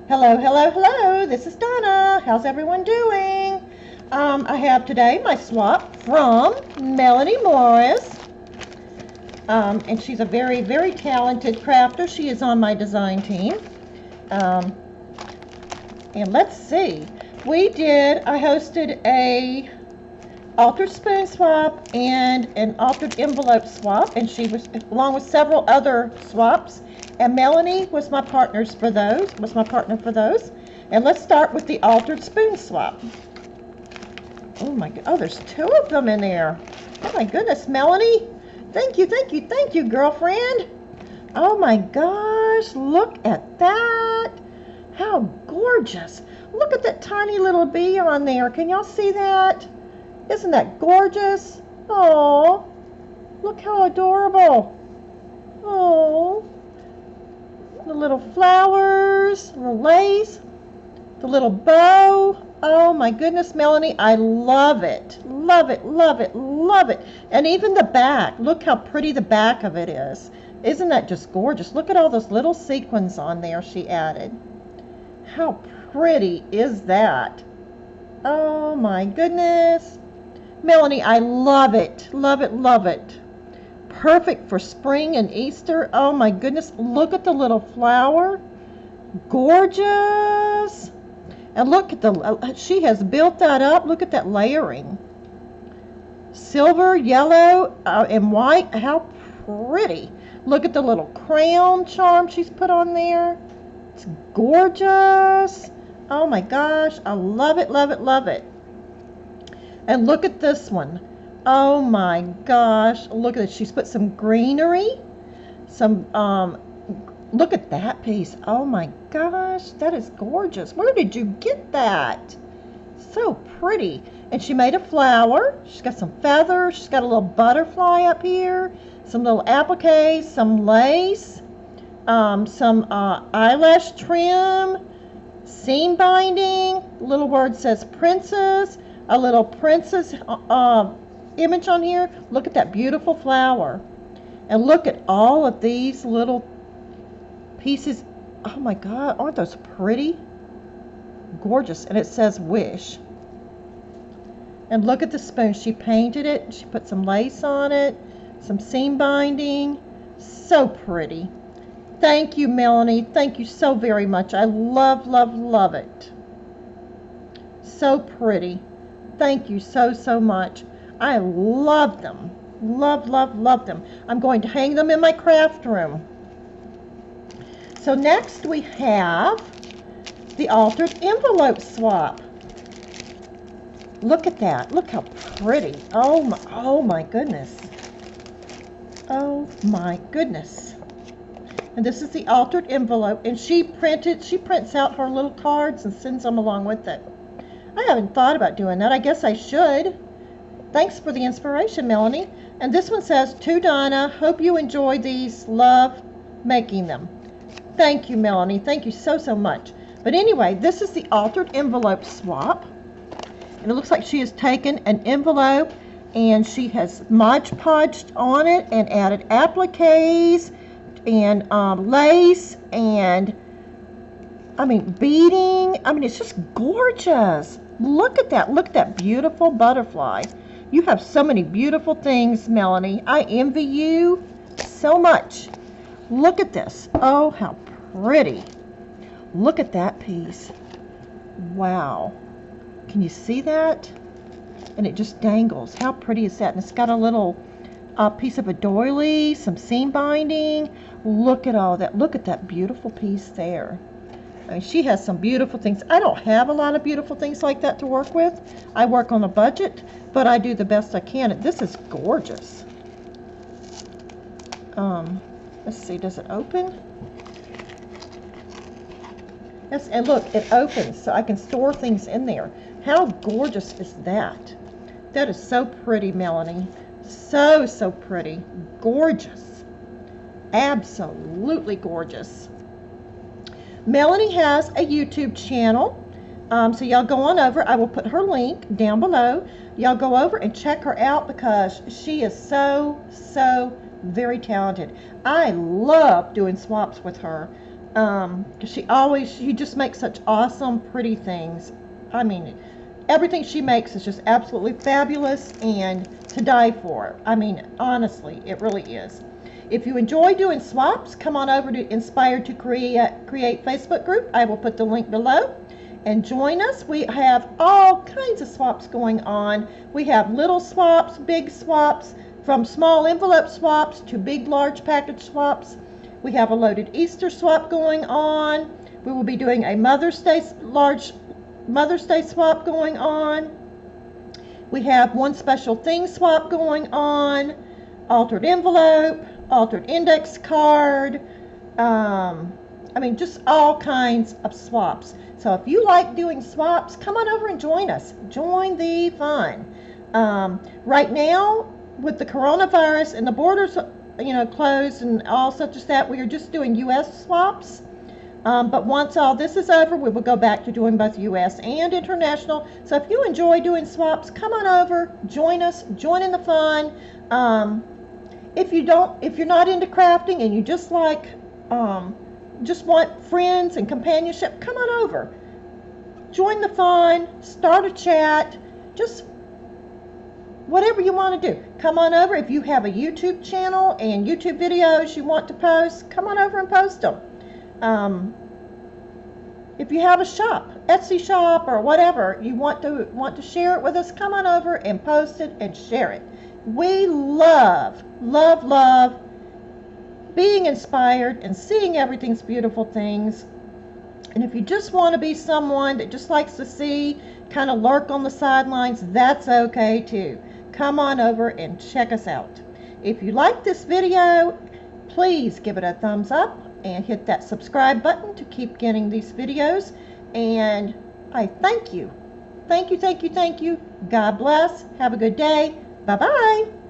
Hello, hello, hello. This is Donna. How's everyone doing? I have today my swap from Melanie Moers. And she's a very, very talented crafter. She is on my design team. Um, and let's see. I hosted a altered spoon swap and an altered envelope swap, and she was along with several other swaps, and Melanie was my partner for those. And let's start with the altered spoon swap. Oh my god, oh, there's two of them in there. Oh my goodness, Melanie, thank you, thank you, thank you, girlfriend. Oh my gosh, look at that. How gorgeous. Look at that tiny little bee on there. Can y'all see that? Isn't that gorgeous? Oh, look how adorable. Oh, the little flowers, the lace, the little bow. Oh my goodness, Melanie, I love it. Love it, love it, love it. And even the back, look how pretty the back of it is. Isn't that just gorgeous? Look at all those little sequins on there she added. How pretty is that? Oh my goodness. Melanie, I love it. Love it, love it. Perfect for spring and Easter. Oh my goodness. Look at the little flower. Gorgeous. And look at she has built that up. Look at that layering. Silver, yellow, and white. How pretty. Look at the little crown charm she's put on there. It's gorgeous. Oh my gosh. I love it, love it, love it. And look at this one. Oh my gosh. Look at it. She's put some greenery. Look at that piece. Oh my gosh. That is gorgeous. Where did you get that? So pretty. And she made a flower. She's got some feathers. She's got a little butterfly up here. Some little appliques. Some lace. Some eyelash trim. Seam binding. The little word says princess. A little princess image on here. Look at that beautiful flower. And look at all of these little pieces. Oh my god, aren't those pretty? Gorgeous. And it says wish. And look at the spoon. She painted it. She put some lace on it. Some seam binding. So pretty. Thank you, Melanie. Thank you so very much. I love, love, love it. So pretty. Thank you so, so much. I love them. Love, love, love them. I'm going to hang them in my craft room. So next we have the altered envelope swap. Look at that. Look how pretty. Oh my goodness. Oh my goodness. And this is the altered envelope, and she prints out her little cards and sends them along with it. I haven't thought about doing that. I guess I should. Thanks for the inspiration, Melanie. And this one says, to Donna, hope you enjoy these. Love making them. Thank you, Melanie. Thank you so, so much. But anyway, this is the altered envelope swap. And it looks like she has taken an envelope and she has Mod Podged on it and added appliques and lace and beading. It's just gorgeous. Look at that. Look at that beautiful butterfly. You have so many beautiful things, Melanie. I envy you so much. Look at this. Oh, how pretty. Look at that piece. Wow. Can you see that? And it just dangles. How pretty is that? And it's got a little piece of a doily, some seam binding. Look at all that. Look at that beautiful piece there. She has some beautiful things. I don't have a lot of beautiful things like that to work with. I work on a budget, but I do the best I can. This is gorgeous. Let's see, does it open? Yes, and look, it opens, so I can store things in there. How gorgeous is that? That is so pretty, Melanie. So, so pretty. Gorgeous. Absolutely gorgeous. Melanie has a YouTube channel, so y'all go on over. I will put her link down below. Y'all go over and check her out because she is so, so very talented. I love doing swaps with her. 'Cause she just makes such awesome, pretty things. I mean, everything she makes is just absolutely fabulous and to die for. I mean, honestly, it really is. If you enjoy doing swaps, come on over to Inspired to Create Facebook group. I will put the link below. And join us. We have all kinds of swaps going on. We have little swaps, big swaps, from small envelope swaps to big, large package swaps. We have a loaded Easter swap going on. We will be doing a large Mother's Day swap going on. We have one special thing swap going on, altered envelope, altered index card. I mean, just all kinds of swaps. So if you like doing swaps, come on over and join us. Join the fun. Right now, with the coronavirus and the borders, closed and all such as that, we are just doing U.S. swaps. But once all this is over, we will go back to doing both U.S. and international. So if you enjoy doing swaps, come on over, join us, join in the fun. If you're not into crafting and you just want friends and companionship, come on over. Join the fun, start a chat, just whatever you want to do. Come on over. If you have a YouTube channel and YouTube videos you want to post, come on over and post them. If you have a shop, Etsy shop or whatever, you want to share it with us, come on over and post it and share it. We love, love, love being inspired and seeing everything's beautiful things. And if you just want to be someone that just likes to see, kind of lurk on the sidelines, that's okay too. Come on over and check us out. If you like this video, please give it a thumbs up and hit that subscribe button to keep getting these videos. And I thank you. Thank you, thank you, thank you. God bless. Have a good day. Bye-bye.